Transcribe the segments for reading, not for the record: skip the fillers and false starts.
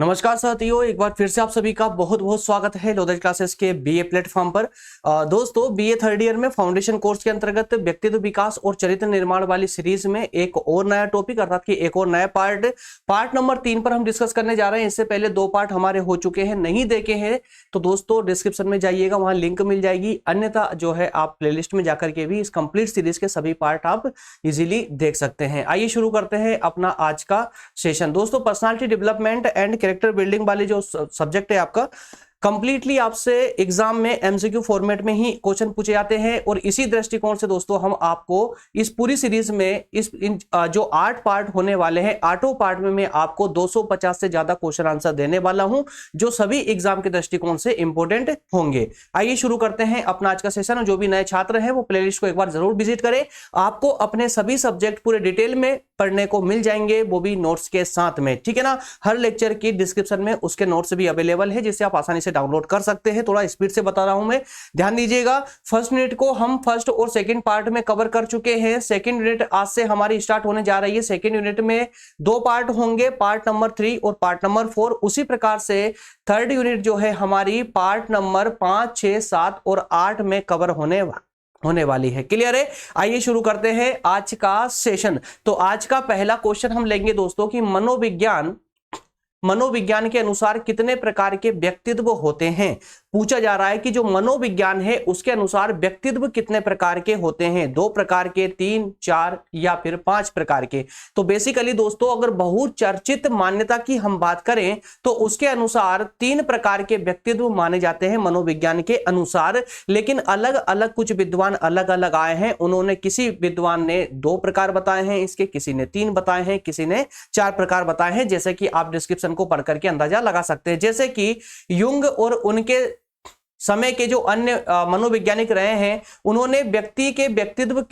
नमस्कार साथियों, एक बार फिर से आप सभी का बहुत बहुत स्वागत है नवोदय क्लासेस के बीए प्लेटफॉर्म पर। दोस्तों, बीए थर्ड ईयर में फाउंडेशन कोर्स के अंतर्गत व्यक्तित्व विकास और चरित्र निर्माण वाली सीरीज में एक और नया टॉपिक अर्थात कि एक और नया पार्ट नंबर 3 पर हम डिस्कस करने जा रहे हैं। इससे पहले 2 पार्ट हमारे हो चुके हैं, नहीं देखे हैं तो दोस्तों डिस्क्रिप्शन में जाइएगा, वहां लिंक मिल जाएगी। अन्यथा जो है आप प्लेलिस्ट में जाकर के भी इस कंप्लीट सीरीज के सभी पार्ट आप इजीली देख सकते हैं। आइए शुरू करते हैं अपना आज का सेशन। दोस्तों, personality development and character building वाली जो सब्जेक्ट है आपका, कंप्लीटली आपसे एग्जाम में एमसीक्यू फॉर्मेट में ही क्वेश्चन पूछे जाते हैं। और इसी दृष्टिकोण से दोस्तों हम आपको इस पूरी सीरीज में जो 8 पार्ट होने वाले हैं, 8 पार्ट में मैं आपको 250 से ज्यादा क्वेश्चन आंसर देने वाला हूं, जो सभी एग्जाम के दृष्टिकोण से इंपॉर्टेंट होंगे। आइए शुरू करते हैं अपना आज का सेशन। जो भी नए छात्र हैं वो प्लेलिस्ट को एक बार जरूर विजिट करें। आपको अपने सभी सब्जेक्ट पूरे डिटेल में पढ़ने को मिल जाएंगे, वो भी नोट्स के साथ में, ठीक है ना। हर लेक्चर की डिस्क्रिप्शन में उसके नोट्स भी अवेलेबल है, जिसे आप आसानी से डाउनलोड कर सकते हैं। थोड़ा स्पीड से बता रहा हूं मैं, ध्यान दीजिएगा। फर्स्ट यूनिट को हम फर्स्ट और सेकंड पार्ट में कवर कर चुके हैं। सेकंड यूनिट आज से हमारी स्टार्ट होने जा रही है। सेकंड यूनिट में 2 पार्ट होंगे, पार्ट नंबर 3 और पार्ट नंबर 4। उसी प्रकार से थर्ड यूनिट जो है हमारी पार्ट नंबर 5, 6, 7 और 8 में कवर होने वाली है। क्लियर है? आइए शुरू करते हैं आज का सेशन। तो आज का पहला क्वेश्चन हम लेंगे दोस्तों कि मनोविज्ञान के अनुसार कितने प्रकार के व्यक्तित्व होते हैं। पूछा जा रहा है कि जो मनोविज्ञान है उसके अनुसार व्यक्तित्व कितने प्रकार के होते हैं, 2 प्रकार के, 3, 4 या फिर 5 प्रकार के। तो बेसिकली दोस्तों अगर बहुचर्चित मान्यता की हम बात करें तो उसके अनुसार 3 प्रकार के व्यक्तित्व माने जाते हैं मनोविज्ञान के अनुसार। लेकिन अलग अलग कुछ विद्वान अलग अलग आए हैं। उन्होंने किसी विद्वान ने 2 प्रकार बताए हैं इसके, किसी ने 3 बताए हैं, किसी ने 4 प्रकार बताए हैं। जैसे कि आप डिस्क्रिप्शन को पढ़ करके अंदाजा लगा सकते हैं। जैसे कि युंग और उनके समय के जो अन्य मनोवैज्ञानिक रहे हैं, उन्होंने व्यक्ति के व्यक्तित्व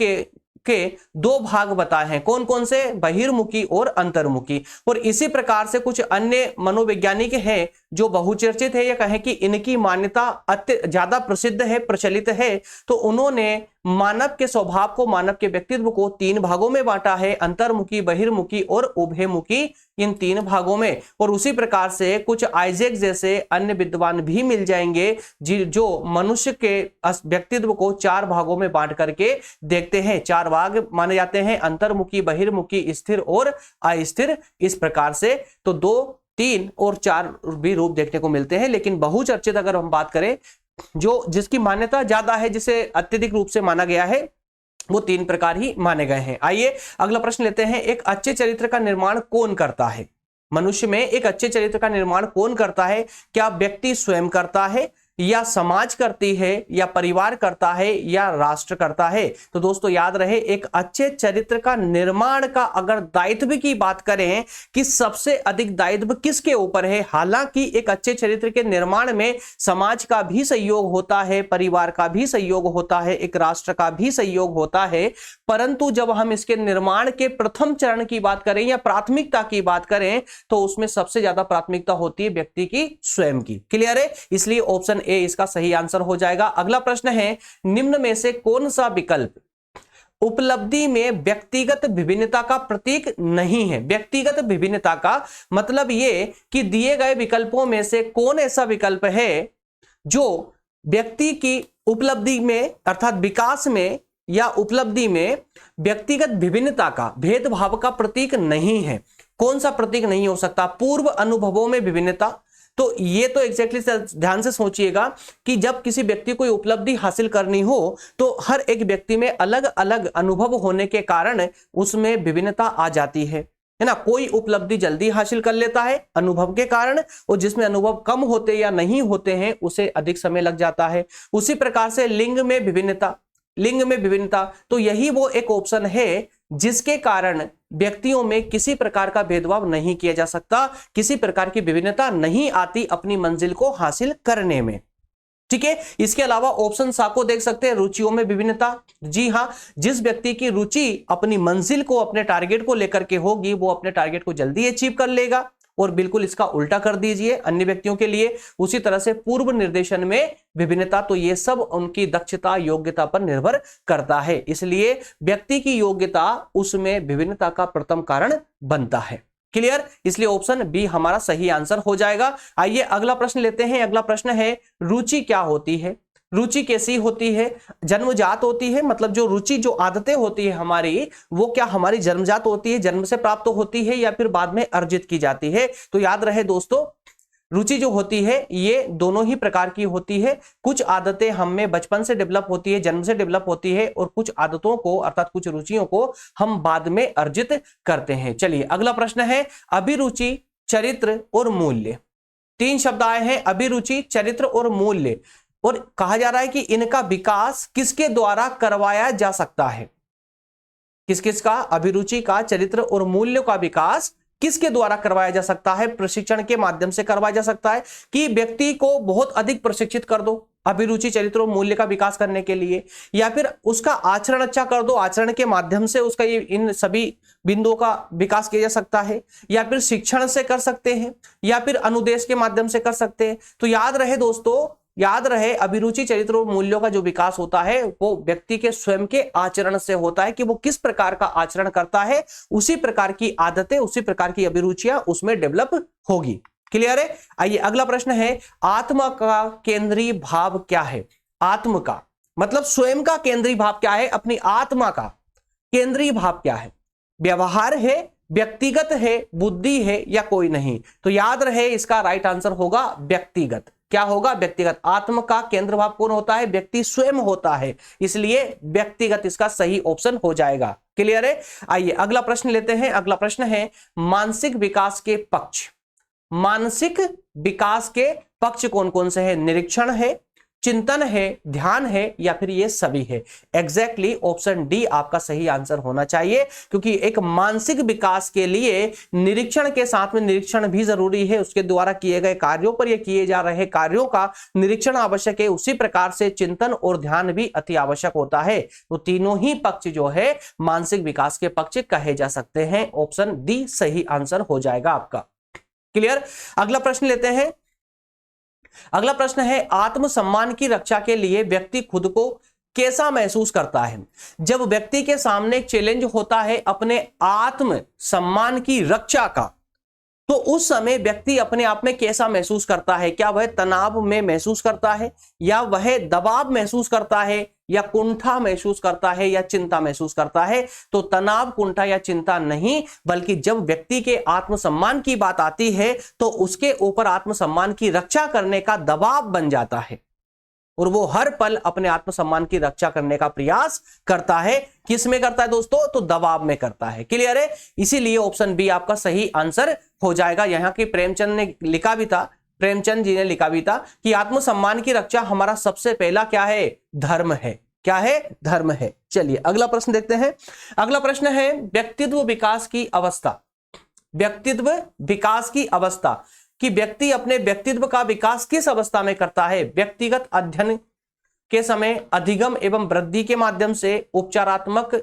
के 2 भाग बताए हैं। कौन कौन से? बहिर्मुखी और अंतर्मुखी। और इसी प्रकार से कुछ अन्य मनोवैज्ञानिक हैं जो बहुचर्चित है, या कहें कि इनकी मान्यता ज्यादा प्रसिद्ध है, प्रचलित है। तो उन्होंने मानव के स्वभाव को, मानव के व्यक्तित्व को 3 भागों में बांटा है, अंतर्मुखी, बहिर्मुखी और उभयमुखी, इन 3 भागों में। और उसी प्रकार से कुछ आइजैक जैसे अन्य विद्वान भी मिल जाएंगे जो मनुष्य के व्यक्तित्व को 4 भागों में बांट करके देखते हैं। 4 भाग माने जाते हैं, अंतर्मुखी, बहिर्मुखी, स्थिर और अस्थिर। इस प्रकार से तो 2, 3 और 4 भी रूप देखने को मिलते हैं। लेकिन बहुचर्चित अगर हम बात करें, जो जिसकी मान्यता ज्यादा है, जिसे अत्यधिक रूप से माना गया है, वो 3 प्रकार ही माने गए हैं। आइए अगला प्रश्न लेते हैं। एक अच्छे चरित्र का निर्माण कौन करता है? मनुष्य में एक अच्छे चरित्र का निर्माण कौन करता है? क्या व्यक्ति स्वयं करता है, या समाज करती है, या परिवार करता है, या राष्ट्र करता है? तो दोस्तों याद रहे, एक अच्छे चरित्र का निर्माण का अगर दायित्व की बात करें कि सबसे अधिक दायित्व किसके ऊपर है, हालांकि एक अच्छे चरित्र के निर्माण में समाज का भी सहयोग होता है, परिवार का भी सहयोग होता है, एक राष्ट्र का भी सहयोग होता है। परंतु जब हम इसके निर्माण के प्रथम चरण की बात करें या प्राथमिकता की बात करें, तो उसमें सबसे ज्यादा प्राथमिकता होती है व्यक्ति की स्वयं की। क्लियर है? इसलिए ऑप्शन ए इसका सही आंसर हो जाएगा। अगला प्रश्न है, निम्न में से कौन सा विकल्प उपलब्धि में व्यक्तिगत विभिन्नता का प्रतीक नहीं है? व्यक्तिगत विभिन्नता का मतलब यह कि दिए गए विकल्पों में से कौन ऐसा विकल्प है जो व्यक्ति की उपलब्धि में अर्थात विकास में या उपलब्धि में व्यक्तिगत विभिन्नता का, भेदभाव का प्रतीक नहीं है। कौन सा प्रतीक नहीं हो सकता? पूर्व अनुभवों में विभिन्नता। तो ये तो एग्जैक्टली ध्यान से सोचिएगा कि जब किसी व्यक्ति को उपलब्धि हासिल करनी हो तो हर एक व्यक्ति में अलग अलग अनुभव होने के कारण उसमें विभिन्नता आ जाती है ना। कोई उपलब्धि जल्दी हासिल कर लेता है अनुभव के कारण, और जिसमें अनुभव कम होते या नहीं होते हैं उसे अधिक समय लग जाता है। उसी प्रकार से लिंग में विभिन्नता, तो यही वो एक ऑप्शन है जिसके कारण व्यक्तियों में किसी प्रकार का भेदभाव नहीं किया जा सकता, किसी प्रकार की विभिन्नता नहीं आती अपनी मंजिल को हासिल करने में। ठीक है? इसके अलावा ऑप्शन सा को देख सकते हैं, रुचियों में विभिन्नता। जी हां, जिस व्यक्ति की रुचि अपनी मंजिल को, अपने टारगेट को लेकर के होगी, वो अपने टारगेट को जल्दी अचीव कर लेगा। और बिल्कुल इसका उल्टा कर दीजिए अन्य व्यक्तियों के लिए। उसी तरह से पूर्व निर्देशन में विभिन्नता, तो ये सब उनकी दक्षता, योग्यता पर निर्भर करता है। इसलिए व्यक्ति की योग्यता उसमें विभिन्नता का प्रथम कारण बनता है। क्लियर, इसलिए ऑप्शन बी हमारा सही आंसर हो जाएगा। आइए अगला प्रश्न लेते हैं। अगला प्रश्न है रुचि क्या होती है? रुचि कैसी होती है? जन्मजात होती है, मतलब जो रुचि जो आदतें होती है हमारी, वो क्या हमारी जन्मजात होती है, जन्म से प्राप्त होती है, या फिर बाद में अर्जित की जाती है? तो याद रहे दोस्तों, रुचि जो होती है ये दोनों ही प्रकार की होती है। कुछ आदतें हम में बचपन से डेवलप होती है, जन्म से डेवलप होती है, और कुछ आदतों को अर्थात कुछ रुचियों को हम बाद में अर्जित करते हैं। चलिए अगला प्रश्न है अभिरुचि, चरित्र और मूल्य। 3 शब्द आए हैं, अभिरुचि, चरित्र और मूल्य, और कहा जा रहा है कि इनका विकास किसके द्वारा करवाया जा सकता है? किस किस का? अभिरुचि का, चरित्र और मूल्य का विकास किसके द्वारा करवाया जा सकता है? प्रशिक्षण के माध्यम से करवाया जा सकता है, कि व्यक्ति को बहुत अधिक प्रशिक्षित कर दो अभिरुचि, चरित्र और मूल्य का विकास करने के लिए, या फिर उसका आचरण अच्छा कर दो, आचरण के माध्यम से उसका ये इन सभी बिंदुओं का विकास किया जा सकता है, या फिर शिक्षण से कर सकते हैं, या फिर अनुदेश के माध्यम से कर सकते हैं। तो याद रहे दोस्तों, याद रहे अभिरुचि, चरित्र और मूल्यों का जो विकास होता है वो व्यक्ति के स्वयं के आचरण से होता है, कि वो किस प्रकार का आचरण करता है, उसी प्रकार की आदतें, उसी प्रकार की अभिरुचियां उसमें डेवलप होगी। क्लियर है? आइए अगला प्रश्न है आत्मा का केंद्रीय भाव क्या है? आत्म का मतलब स्वयं का केंद्रीय भाव क्या है? अपनी आत्मा का केंद्रीय भाव क्या है? व्यवहार है, व्यक्तिगत है, बुद्धि है, या कोई नहीं? तो याद रहे इसका राइट आंसर होगा व्यक्तिगत। क्या होगा? व्यक्तिगत। आत्म का केंद्र भाव कौन होता है? व्यक्ति स्वयं होता है, इसलिए व्यक्तिगत इसका सही ऑप्शन हो जाएगा। क्लियर है? आइए अगला प्रश्न लेते हैं। अगला प्रश्न है मानसिक विकास के पक्ष। मानसिक विकास के पक्ष कौन कौन से हैं? निरीक्षण है, चिंतन है, ध्यान है, या फिर ये सभी है? एग्जैक्टली ऑप्शन डी आपका सही आंसर होना चाहिए, क्योंकि एक मानसिक विकास के लिए निरीक्षण के साथ में निरीक्षण भी जरूरी है, उसके द्वारा किए गए कार्यों पर, ये किए जा रहे कार्यों का निरीक्षण आवश्यक है, उसी प्रकार से चिंतन और ध्यान भी अति आवश्यक होता है। तो तीनों ही पक्ष जो है मानसिक विकास के पक्ष कहे जा सकते हैं। ऑप्शन डी सही आंसर हो जाएगा आपका। क्लियर? अगला प्रश्न लेते हैं। अगला प्रश्न है आत्मसम्मान की रक्षा के लिए व्यक्ति खुद को कैसा महसूस करता है? जब व्यक्ति के सामने एक चैलेंज होता है अपने आत्म सम्मान की रक्षा का, तो उस समय व्यक्ति अपने आप में कैसा महसूस करता है? क्या वह तनाव में महसूस करता है, या वह दबाव महसूस करता है, या कुंठा महसूस करता है, या चिंता महसूस करता है? तो तनाव, कुंठा या चिंता नहीं, बल्कि जब व्यक्ति के आत्मसम्मान की बात आती है तो उसके ऊपर आत्मसम्मान की रक्षा करने का दबाव बन जाता है, और वो हर पल अपने आत्मसम्मान की रक्षा करने का प्रयास करता है। किस में करता है दोस्तों? तो दबाव में करता है। क्लियर है? इसीलिए ऑप्शन बी आपका सही आंसर हो जाएगा। यहां की प्रेमचंद ने लिखा भी था, प्रेमचंद जी ने लिखा भी था कि आत्मसम्मान की रक्षा हमारा सबसे पहला क्या है? धर्म है। क्या है? धर्म है। चलिए अगला प्रश्न देखते हैं। अगला प्रश्न है व्यक्तित्व विकास की अवस्था। व्यक्तित्व विकास की अवस्था, कि व्यक्ति अपने व्यक्तित्व का विकास किस अवस्था में करता है? व्यक्तिगत अध्ययन के समय, अधिगम एवं वृद्धि के माध्यम से, उपचारात्मक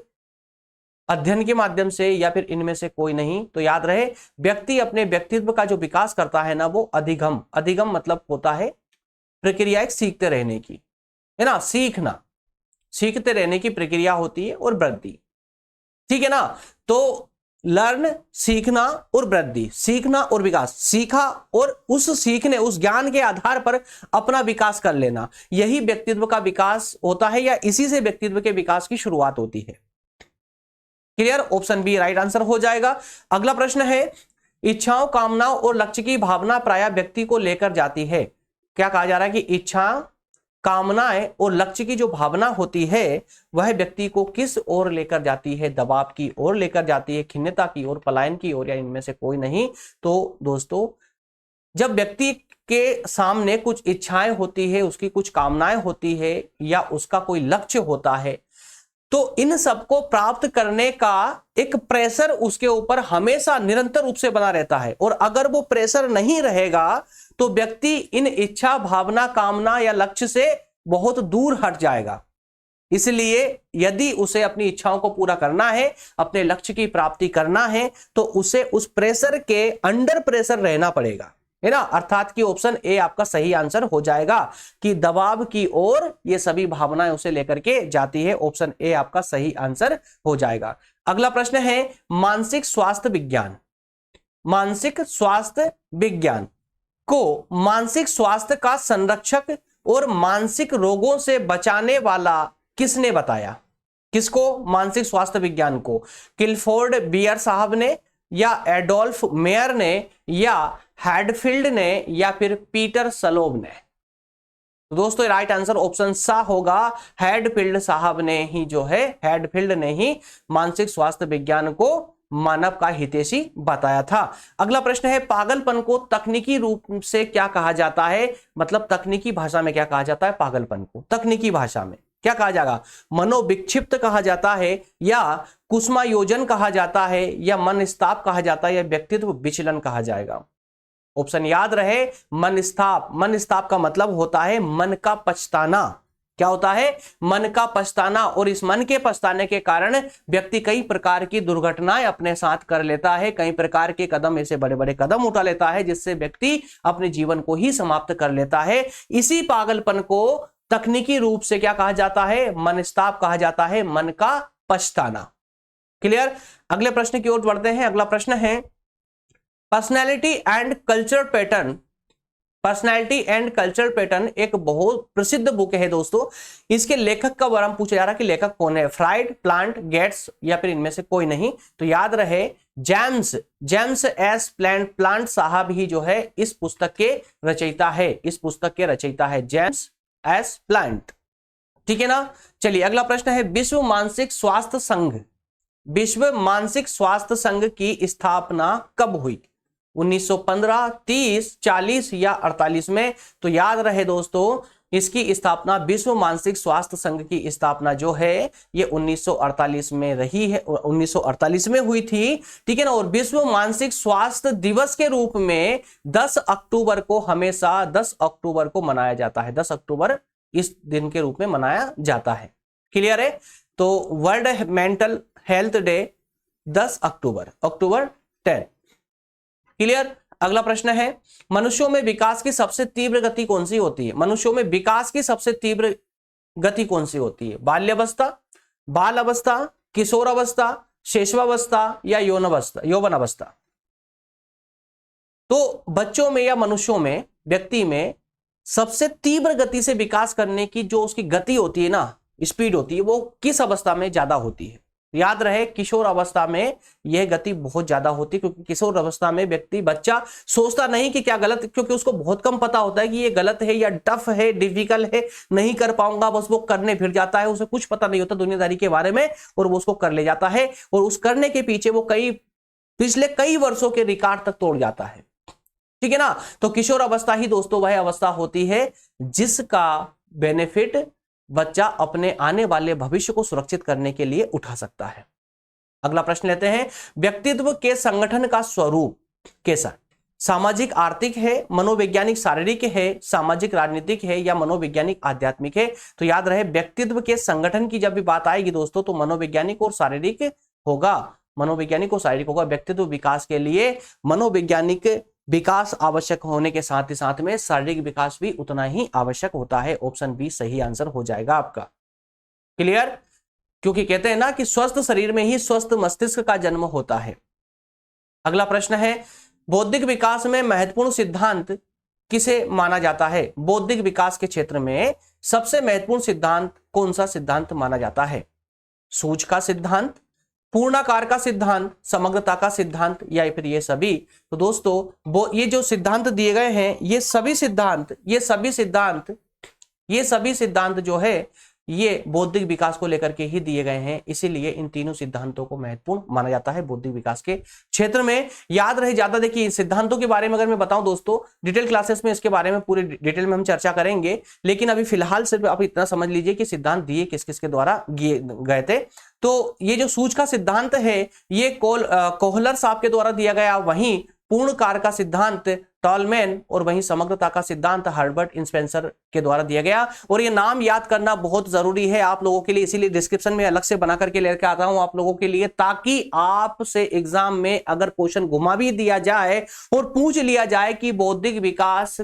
अध्ययन के माध्यम से, या फिर इनमें से कोई नहीं? तो याद रहे व्यक्ति अपने व्यक्तित्व का जो विकास करता है ना, वो अधिगम, अधिगम मतलब होता है प्रक्रिया एक सीखते रहने की, है ना, सीखना, सीखते रहने की प्रक्रिया होती है, और वृद्धि, ठीक है ना। तो लर्न, सीखना और वृद्धि, सीखना और विकास, सीखा और उस सीखने, उस ज्ञान के आधार पर अपना विकास कर लेना, यही व्यक्तित्व का विकास होता है, या इसी से व्यक्तित्व के विकास की शुरुआत होती है। Clear? Option B right answer हो जाएगा। अगला प्रश्न है इच्छाओं, कामनाओं और लक्ष्य की भावना प्रायः व्यक्ति को लेकर जाती है। क्या कहा जा रहा है? कि इच्छा, कामनाएं और लक्ष्य की जो भावना होती है वह व्यक्ति को किस ओर लेकर जाती है? दबाव की ओर लेकर जाती है, खिन्नता की ओर, पलायन की ओर, या इनमें से कोई नहीं? तो दोस्तों जब व्यक्ति के सामने कुछ इच्छाएं होती है, उसकी कुछ कामनाएं होती है, या उसका कोई लक्ष्य होता है, तो इन सबको प्राप्त करने का एक प्रेशर उसके ऊपर हमेशा निरंतर रूप से बना रहता है, और अगर वो प्रेशर नहीं रहेगा तो व्यक्ति इन इच्छा, भावना, कामना या लक्ष्य से बहुत दूर हट जाएगा। इसलिए यदि उसे अपनी इच्छाओं को पूरा करना है, अपने लक्ष्य की प्राप्ति करना है, तो उसे उस प्रेशर के अंडर प्रेशर रहना पड़ेगा, है ना। अर्थात कि ऑप्शन ए आपका सही आंसर हो जाएगा, कि दबाव की ओर ये सभी भावनाएं उसे लेकर के जाती है। ऑप्शन ए आपका सही आंसर हो जाएगा। अगला प्रश्न है मानसिक स्वास्थ्य विज्ञान। मानसिक स्वास्थ्य विज्ञान को मानसिक स्वास्थ्य का संरक्षक और मानसिक रोगों से बचाने वाला किसने बताया? किसको? मानसिक स्वास्थ्य विज्ञान को क्लिफोर्ड बियर साहब ने, या एडोल्फ मेयर ने, या हैडफील्ड ने, या फिर पीटर सलोव ने? तो दोस्तों राइट आंसर ऑप्शन सा होगा, हैडफील्ड साहब ने ही जो है, हैडफील्ड ने ही मानसिक स्वास्थ्य विज्ञान को मानव का हितैषी बताया था। अगला प्रश्न है, पागलपन को तकनीकी रूप से क्या कहा जाता है? मतलब तकनीकी भाषा में क्या कहा जाता है पागलपन को? तकनीकी भाषा में क्या कहा जाएगा? मनोविक्षिप्त कहा जाता है, या कुसुमायोजन कहा जाता है, या मनस्ताप कहा जाता है, या व्यक्तित्व विचलन कहा जाएगा? ऑप्शन याद रहे, मनस्ताप। मनस्ताप का मतलब होता है मन का पछताना। क्या होता है? मन का पछताना। और इस मन के पछताने के कारण व्यक्ति कई प्रकार की दुर्घटनाएं अपने साथ कर लेता है, कई प्रकार के कदम, ऐसे बड़े बड़े कदम उठा लेता है जिससे व्यक्ति अपने जीवन को ही समाप्त कर लेता है। इसी पागलपन को तकनीकी रूप से क्या कहा जाता है? मनस्ताप कहा जाता है, मन का पछताना। क्लियर? अगले प्रश्न की ओर बढ़ते हैं। अगला प्रश्न है, personality and culture pattern. Personality and culture pattern एक बहुत प्रसिद्ध बुक है दोस्तों। इसके लेखक का बारे में पूछा जा रहा है कि लेखक कौन है? फ्राइड, प्लांट, गेट्स, या फिर इनमें से कोई नहीं? तो याद रहे, जेम्स एस प्लांट साहब ही जो है इस पुस्तक के रचयिता है। इस पुस्तक के रचयिता है जेम्स एस प्लांट। ठीक है ना? चलिए अगला प्रश्न है, विश्व मानसिक स्वास्थ्य संघ। विश्व मानसिक स्वास्थ्य संघ की स्थापना कब हुई? 1915, 30, 40 या 48 में? तो याद रहे दोस्तों, इसकी स्थापना, विश्व मानसिक स्वास्थ्य संघ की स्थापना जो है ये 1948 में रही है, 1948 में हुई थी। ठीक है ना? और विश्व मानसिक स्वास्थ्य दिवस के रूप में 10 अक्टूबर को, हमेशा 10 अक्टूबर को मनाया जाता है। 10 अक्टूबर इस दिन के रूप में मनाया जाता है। क्लियर है? तो वर्ल्ड मेंटल हेल्थ डे 10 अक्टूबर, अक्टूबर 10। क्लियर? अगला प्रश्न है, मनुष्यों में विकास की सबसे तीव्र गति कौन सी होती है? मनुष्यों में विकास की सबसे तीव्र गति कौन सी होती है? बाल्यावस्था, बाल अवस्था, किशोर अवस्था, शैशवावस्था, या यौवन अवस्था? तो बच्चों में या मनुष्यों में, व्यक्ति में सबसे तीव्र गति से विकास करने की जो उसकी गति होती है ना, स्पीड होती है, वो किस अवस्था में ज्यादा होती है? याद रहे, किशोर अवस्था में यह गति बहुत ज्यादा होती है, क्योंकि किशोर अवस्था में बच्चा सोचता नहीं कि क्या गलत, क्योंकि उसको बहुत कम पता होता है कि ये गलत है या टफ है, डिफिकल्ट है, नहीं कर पाऊंगा, बस वो करने फिर जाता है। उसे कुछ पता नहीं होता दुनियादारी के बारे में, और वो उसको कर ले जाता है, और उस करने के पीछे वो पिछले कई वर्षों के रिकॉर्ड तक तोड़ जाता है। ठीक है ना? तो किशोर अवस्था ही दोस्तों वह अवस्था होती है जिसका बेनिफिट बच्चा अपने आने वाले भविष्य को सुरक्षित करने के लिए उठा सकता है। अगला प्रश्न लेते हैं, व्यक्तित्व के संगठन का स्वरूप कैसा? सामाजिक आर्थिक है, मनोवैज्ञानिक शारीरिक है, सामाजिक राजनीतिक है, या मनोवैज्ञानिक आध्यात्मिक है? तो याद रहे, व्यक्तित्व के संगठन की जब भी बात आएगी दोस्तों तो मनोवैज्ञानिक और शारीरिक होगा। मनोवैज्ञानिक और शारीरिक होगा। व्यक्तित्व विकास के लिए मनोवैज्ञानिक विकास आवश्यक होने के साथ ही साथ में शारीरिक विकास भी उतना ही आवश्यक होता है। ऑप्शन बी सही आंसर हो जाएगा आपका। क्लियर? क्योंकि कहते हैं ना कि स्वस्थ शरीर में ही स्वस्थ मस्तिष्क का जन्म होता है। अगला प्रश्न है, बौद्धिक विकास में महत्वपूर्ण सिद्धांत किसे माना जाता है? बौद्धिक विकास के क्षेत्र में सबसे महत्वपूर्ण सिद्धांत कौन सा सिद्धांत माना जाता है? सूझ का सिद्धांत, पूर्णाकार का सिद्धांत, समग्रता का सिद्धांत, या फिर ये सभी? तो दोस्तों ये जो सिद्धांत दिए गए हैं, ये सभी सिद्धांत जो है ये बौद्धिक विकास को लेकर के ही दिए गए हैं। इसीलिए इन तीनों सिद्धांतों को महत्वपूर्ण माना जाता है बौद्धिक विकास के क्षेत्र में। याद रहे ज्यादा, देखिए सिद्धांतों के बारे में अगर मैं बताऊं दोस्तों, डिटेल क्लासेस में इसके बारे में पूरे डिटेल में हम चर्चा करेंगे, लेकिन अभी फिलहाल सिर्फ आप इतना समझ लीजिए कि सिद्धांत दिए किस किस के द्वारा गए थे। तो ये जो सूझ का सिद्धांत है ये कोहलर साहब के द्वारा दिया गया, वहीं पूर्णकार का सिद्धांत टॉलमैन, और वहीं समग्रता का सिद्धांत हर्बर्ट स्पेंसर के द्वारा दिया गया। और ये नाम याद करना बहुत जरूरी है आप लोगों के लिए, इसीलिए डिस्क्रिप्शन में अलग से बना करके लेकर आता हूं आप लोगों के लिए, ताकि आपसे एग्जाम में अगर क्वेश्चन घुमा भी दिया जाए और पूछ लिया जाए कि बौद्धिक विकास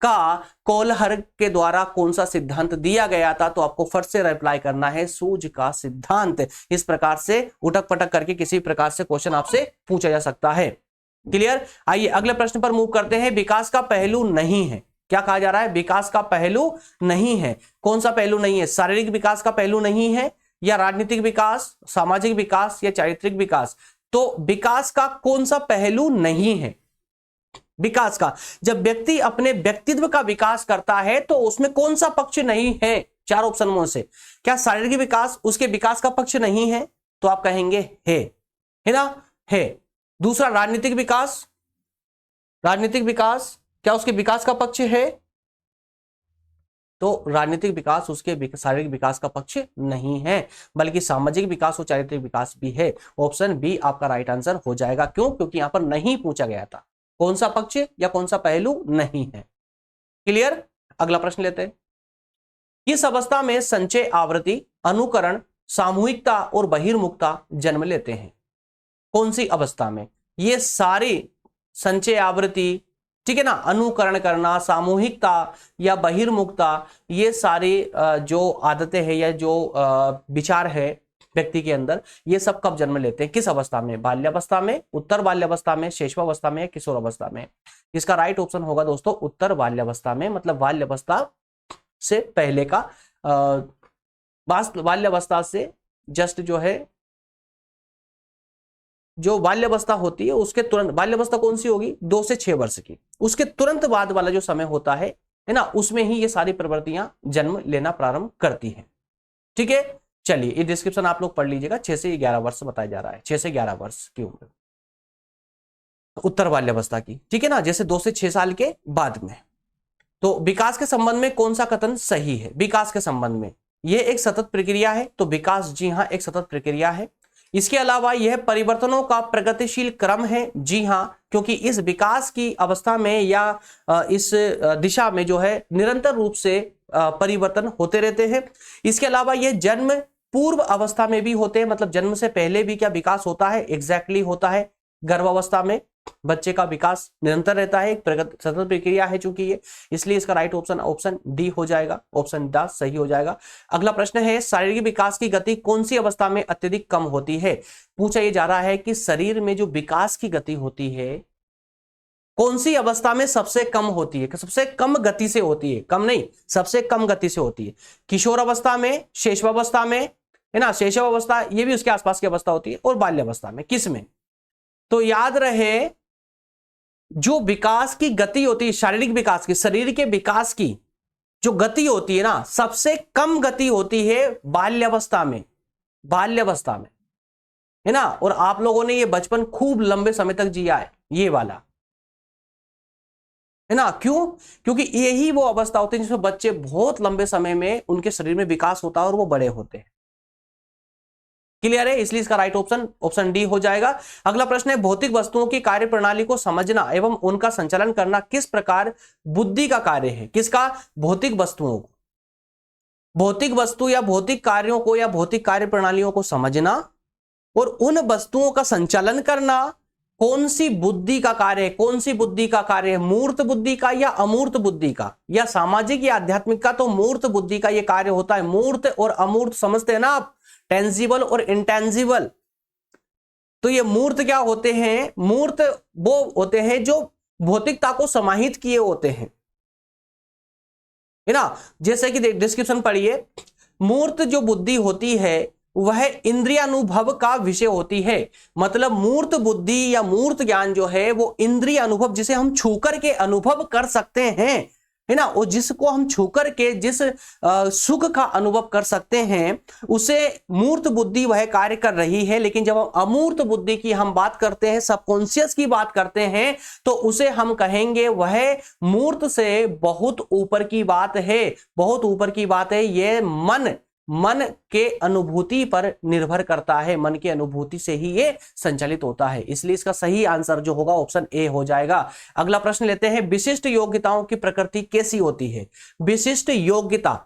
का कोहलर के द्वारा कौन सा सिद्धांत दिया गया था, तो आपको फट से रिप्लाई करना है सूझ का सिद्धांत। इस प्रकार से उठक पटक करके किसी प्रकार से क्वेश्चन आपसे पूछा जा सकता है। क्लियर। आइए अगले प्रश्न पर मूव करते हैं। विकास का पहलू नहीं है, क्या कहा जा रहा है? विकास का पहलू नहीं है। कौन सा पहलू नहीं है? शारीरिक विकास का पहलू नहीं है, या राजनीतिक विकास, सामाजिक विकास, या चारित्रिक विकास? तो विकास का कौन सा पहलू नहीं है? विकास का, जब व्यक्ति अपने व्यक्तित्व का विकास करता है तो उसमें कौन सा पक्ष नहीं है? चार ऑप्शन में से क्या शारीरिक विकास उसके विकास का पक्ष नहीं है? तो आप कहेंगे है ना, है। दूसरा राजनीतिक विकास, राजनीतिक विकास क्या उसके विकास का पक्ष है? तो राजनीतिक विकास उसके शारीरिक विकास का पक्ष नहीं है, बल्कि सामाजिक विकास और चारित्रिक विकास भी है। ऑप्शन बी आपका राइट आंसर हो जाएगा। क्यों? क्योंकि यहां पर नहीं पूछा गया था कौन सा पक्ष या कौन सा पहलू नहीं है। क्लियर। अगला प्रश्न लेते हैं। किस अवस्था में संचय, आवृत्ति, अनुकरण, सामूहिकता और बहिर्मुखता जन्म लेते हैं? कौन सी अवस्था में? ये सारी संचय, आवृत्ति, ठीक है ना, अनुकरण करना, सामूहिकता या बहिर्मुखता, ये सारी जो आदतें हैं या जो विचार है व्यक्ति के अंदर, ये सब कब जन्म लेते हैं? किस अवस्था में? बाल्यावस्था में, उत्तर बाल्यावस्था में, शैशवावस्था में, किशोर अवस्था में? इसका राइट ऑप्शन होगा दोस्तों उत्तर बाल्यावस्था में, मतलब बाल्यावस्था से पहले का, बाल्यावस्था से जस्ट जो है, जो बाल्यावस्था होती है उसके तुरंत, बाल्यावस्था कौन सी होगी? 2 से 6 वर्ष की, उसके तुरंत बाद वाला जो समय होता है ना, उसमें ही ये सारी प्रवृत्तियां जन्म लेना प्रारंभ करती हैं। ठीक है, चलिए ये डिस्क्रिप्शन आप लोग पढ़ लीजिएगा। 6 से 11 वर्ष बताया जा रहा है, 6 से 11 वर्ष की उम्र उत्तर बाल्यावस्था की, ठीक है ना, जैसे 2 से 6 साल के बाद में। तो विकास के संबंध में कौन सा कथन सही है? विकास के संबंध में यह एक सतत प्रक्रिया है, तो विकास जी हां एक सतत प्रक्रिया है। इसके अलावा यह परिवर्तनों का प्रगतिशील क्रम है, जी हां, क्योंकि इस विकास की अवस्था में या इस दिशा में जो है निरंतर रूप से परिवर्तन होते रहते हैं। इसके अलावा यह जन्म पूर्व अवस्था में भी होते हैं, मतलब जन्म से पहले भी क्या विकास होता है? एग्जैक्टली होता है। गर्भावस्था में बच्चे का विकास निरंतर रहता है, एक सतत प्रक्रिया है चूंकि ये, इसलिए इसका राइट ऑप्शन ऑप्शन डी हो जाएगा, ऑप्शन डी सही हो जाएगा। अगला प्रश्न है, शारीरिक विकास की गति कौन सी अवस्था में अत्यधिक कम होती है? पूछा ये जा रहा है कि शरीर में जो विकास की गति होती है कौन सी अवस्था में सबसे कम होती है? सबसे कम गति से होती है, कम नहीं, सबसे कम गति से होती है। किशोर अवस्था में, शैशवावस्था में, है ना, शैशवावस्था ये भी उसके आसपास की अवस्था होती है, और बाल्यावस्था में। किस में? तो याद रहे, जो विकास की गति होती है शारीरिक विकास की, शरीर के विकास की जो गति होती है ना, सबसे कम गति होती है बाल्यावस्था में, बाल्यावस्था में, है ना। और आप लोगों ने ये बचपन खूब लंबे समय तक जिया है, ये वाला, है ना। क्यों? क्योंकि यही वो अवस्था होती है जिसमें बच्चे बहुत लंबे समय में उनके शरीर में विकास होता है और वो बड़े होते हैं। क्लियर है, इसलिए इसका राइट ऑप्शन ऑप्शन डी हो जाएगा। अगला प्रश्न है, भौतिक वस्तुओं की कार्य प्रणाली को समझना एवं उनका संचालन करना किस प्रकार बुद्धि का कार्य है? किसका? भौतिक वस्तुओं को, भौतिक वस्तु या भौतिक कार्यों को या भौतिक कार्य प्रणालियों को समझना और उन वस्तुओं का संचालन करना कौन सी बुद्धि का कार्य है? कौन सी बुद्धि का कार्य है? मूर्त बुद्धि का या अमूर्त बुद्धि का, या सामाजिक या आध्यात्मिक का? तो मूर्त बुद्धि का यह कार्य होता है। मूर्त और अमूर्त समझते हैं ना आप, टेंजिबल और इंटेंजिबल। तो ये मूर्त क्या होते हैं? मूर्त वो होते हैं जो भौतिकता को समाहित किए होते हैं, है ना। जैसे कि डिस्क्रिप्शन पढ़िए, मूर्त जो बुद्धि होती है वह इंद्रियानुभव का विषय होती है। मतलब मूर्त बुद्धि या मूर्त ज्ञान जो है वो इंद्रिय अनुभव, जिसे हम छूकर के अनुभव कर सकते हैं, है ना, और जिसको हम छूकर के जिस सुख का अनुभव कर सकते हैं उसे मूर्त बुद्धि वह कार्य कर रही है। लेकिन जब हम अमूर्त बुद्धि की हम बात करते हैं, सबकॉन्शियस की बात करते हैं, तो उसे हम कहेंगे वह मूर्त से बहुत ऊपर की बात है, बहुत ऊपर की बात है। यह मन के अनुभूति पर निर्भर करता है, मन की अनुभूति से ही ये संचालित होता है। इसलिए इसका सही आंसर जो होगा ऑप्शन ए हो जाएगा। अगला प्रश्न लेते हैं, विशिष्ट योग्यताओं की प्रकृति कैसी होती है? विशिष्ट योग्यता,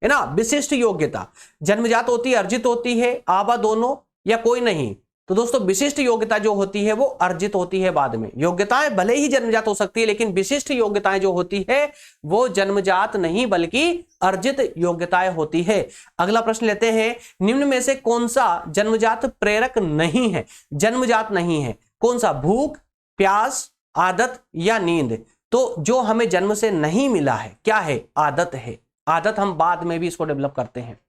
है ना, विशिष्ट योग्यता जन्मजात होती है, अर्जित होती है, आबा दोनों, या कोई नहीं? तो दोस्तों विशिष्ट योग्यता जो होती है वो अर्जित होती है बाद में। योग्यताएं भले ही जन्मजात हो सकती है, लेकिन विशिष्ट योग्यताएं जो होती है वो जन्मजात नहीं बल्कि अर्जित योग्यताएं होती है। अगला प्रश्न लेते हैं, निम्न में से कौन सा जन्मजात प्रेरक नहीं है? जन्मजात नहीं है कौन सा? भूख, प्यास, आदत या नींद? तो जो हमें जन्म से नहीं मिला है क्या है? आदत है। आदत हम बाद में भी इसको डेवलप करते हैं।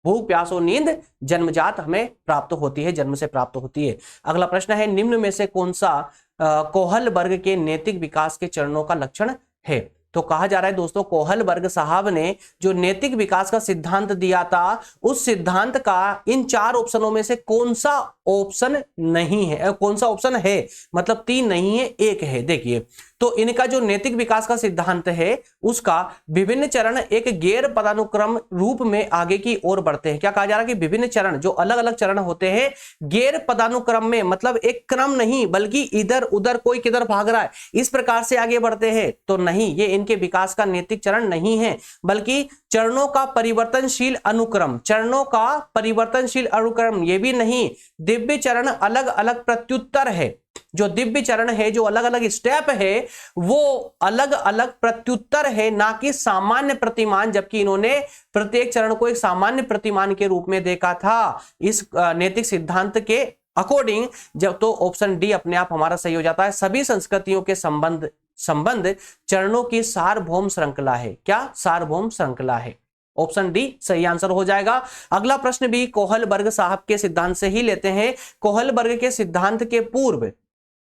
भूख, प्यास और नींद जन्मजात हमें प्राप्त होती है, जन्म से प्राप्त होती है। अगला प्रश्न है, निम्न में से कौन सा कोहलबर्ग के नैतिक विकास के चरणों का लक्षण है? तो कहा जा रहा है दोस्तों, कोहलबर्ग साहब ने जो नैतिक विकास का सिद्धांत दिया था, उस सिद्धांत का इन 4 ऑप्शनों में से कौन सा ऑप्शन नहीं है, कौन सा ऑप्शन है, मतलब 3 नहीं है, 1 है। देखिए, तो इनका जो नैतिक विकास का सिद्धांत है उसका विभिन्न चरण एक गैर पदानुक्रम रूप में आगे की ओर बढ़ते हैं। क्या कहा जा रहा है कि विभिन्न चरण, जो अलग अलग चरण होते हैं, गैर पदानुक्रम में, मतलब एक क्रम नहीं बल्कि इधर उधर कोई किधर भाग रहा है इस प्रकार से आगे बढ़ते हैं। तो नहीं, ये इनके विकास का नैतिक चरण नहीं है, बल्कि चरणों का परिवर्तनशील अनुक्रम, चरणों का परिवर्तनशील अनुक्रम ये भी नहीं, दिव्य चरण अलग अलग प्रत्युत्तर है। जो दिव्य चरण है, जो अलग अलग स्टेप है, वो अलग अलग प्रत्युत्तर है, ना कि सामान्य प्रतिमान, जबकि इन्होंने प्रत्येक चरण को एक सामान्य प्रतिमान के रूप में देखा था इस नैतिक सिद्धांत के अकॉर्डिंग। जब तो ऑप्शन डी अपने आप हमारा सही हो जाता है। सभी संस्कृतियों के संबंध चरणों की सार्वभौम श्रृंखला है। क्या? सार्वभौम श्रृंखला है। ऑप्शन डी सही आंसर हो जाएगा। अगला प्रश्न भी कोहलबर्ग साहब के सिद्धांत से ही लेते हैं। कोहलबर्ग के सिद्धांत के पूर्व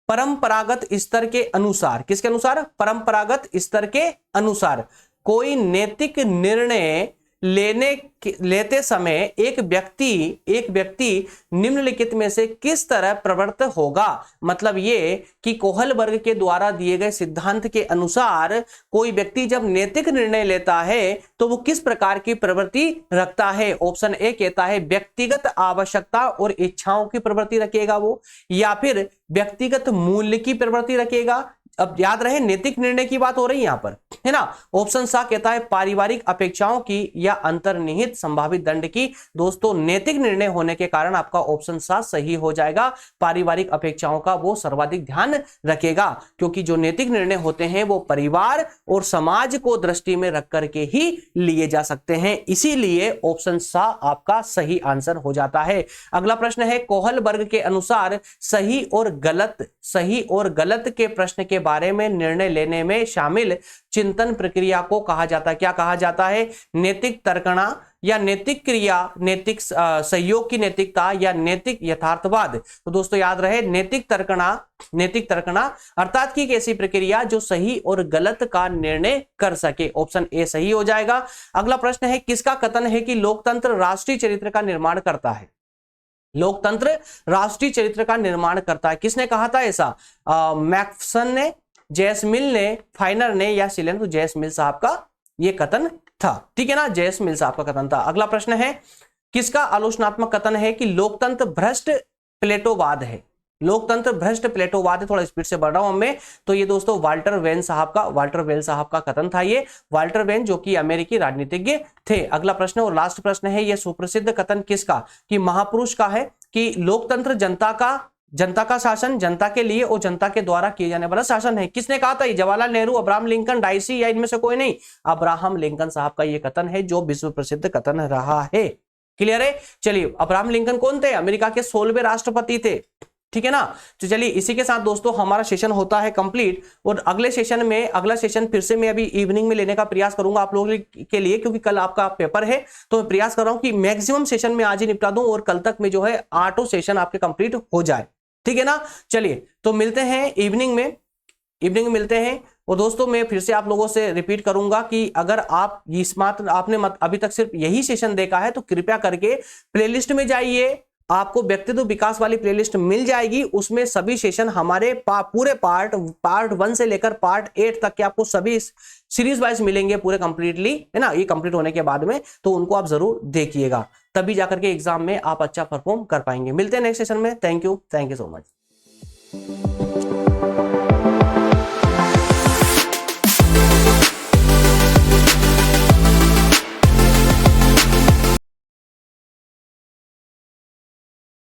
परंपरागत स्तर के अनुसार, किसके अनुसार? परंपरागत स्तर के अनुसार कोई नैतिक निर्णय लेते समय एक व्यक्ति निम्नलिखित में से किस तरह प्रवृत्त होगा? मतलब ये कि कोहलबर्ग के द्वारा दिए गए सिद्धांत के अनुसार कोई व्यक्ति जब नैतिक निर्णय लेता है तो वो किस प्रकार की प्रवृत्ति रखता है? ऑप्शन ए कहता है व्यक्तिगत आवश्यकता और इच्छाओं की प्रवृत्ति रखेगा वो, या फिर व्यक्तिगत मूल्य की प्रवृत्ति रखेगा। अब याद रहे, नैतिक निर्णय की बात हो रही है यहां पर, है ना। ऑप्शन सा कहता है पारिवारिक अपेक्षाओं की या अंतर्निहित संभावित दंड की। दोस्तों, नैतिक निर्णय होने के कारण आपका ऑप्शन सा सही हो जाएगा। पारिवारिक अपेक्षाओं का वो सर्वाधिक ध्यान रखेगा, क्योंकि जो नैतिक निर्णय होते हैं वो परिवार और समाज को दृष्टि में रख करके ही लिए जा सकते हैं, इसीलिए ऑप्शन सा आपका सही आंसर हो जाता है। अगला प्रश्न है, कोहलबर्ग के अनुसार सही और गलत के प्रश्न के बारे में निर्णय लेने में शामिल चिंतन प्रक्रिया को कहा जाता है। क्या कहा जाता है? नैतिक तर्कणा या नैतिक क्रिया, नैतिक सहयोग की नैतिकता या नैतिक यथार्थवाद। तो दोस्तों याद रहे, नैतिक तर्कणा अर्थात की एक ऐसी प्रक्रिया जो सही और गलत का निर्णय कर सके। ऑप्शन ए सही हो जाएगा। अगला प्रश्न है, किसका कथन है कि लोकतंत्र राष्ट्रीय चरित्र का निर्माण करता है? लोकतंत्र राष्ट्रीय चरित्र का निर्माण करता है, किसने कहा था ऐसा? मैक्सन ने, जेसमिल ने, फाइनर ने या सिलेन? तो जेसमिल साहब का यह कथन था, ठीक है ना, जेसमिल साहब का कथन था। अगला प्रश्न है, किसका आलोचनात्मक कथन है कि लोकतंत्र भ्रष्ट प्लेटोवाद है? लोकतंत्र भ्रष्ट प्लेटोवाद है। थोड़ा स्पीड से बढ़ रहा हूं मैं। तो ये दोस्तों वाल्टर वेल साहब का कथन था। ये वाल्टर वेन जो कि अमेरिकी राजनीतिज्ञ थे। अगला प्रश्न और लास्ट प्रश्न है, यह सुप्रसिद्ध कथन किसका? कि महापुरुष का है कि लोकतंत्र जनता का शासन, जनता के लिए और जनता के द्वारा किए जाने वाला शासन है। किसने कहा था? Jawaharlal Nehru, Abraham Lincoln, dicey या इनमें से कोई नहीं? अब्राहम लिंकन साहब का यह कथन है जो विश्व प्रसिद्ध कथन रहा है। क्लियर है? चलिए, अब्राहम लिंकन कौन थे? अमेरिका के 16वें राष्ट्रपति थे, ठीक है ना। तो चलिए, इसी के साथ दोस्तों हमारा सेशन होता है कंप्लीट, और अगला सेशन फिर से मैं अभी इवनिंग में लेने का प्रयास करूंगा आप लोगों के लिए, क्योंकि कल आपका पेपर है। तो मैं प्रयास कर रहा हूं कि मैक्सिमम सेशन में आज ही निपटा दूं और कल तक में जो है 8 सेशन आपके कंप्लीट हो जाए, ठीक है ना। चलिए, तो मिलते हैं इवनिंग में मिलते हैं। और दोस्तों मैं फिर से आप लोगों से रिपीट करूंगा कि अगर आप आपने अभी तक सिर्फ यही सेशन देखा है तो कृपया करके प्लेलिस्ट में जाइए, आपको व्यक्तित्व विकास वाली प्लेलिस्ट मिल जाएगी। उसमें सभी सेशन हमारे पूरे पार्ट 1 से लेकर पार्ट 8 तक के आपको सभी सीरीज वाइज मिलेंगे पूरे कंप्लीटली, है ना। ये कंप्लीट होने के बाद में तो उनको आप जरूर देखिएगा, तभी जाकर के एग्जाम में आप अच्छा परफॉर्म कर पाएंगे। मिलते हैं नेक्स्ट सेशन में। Thank you so much.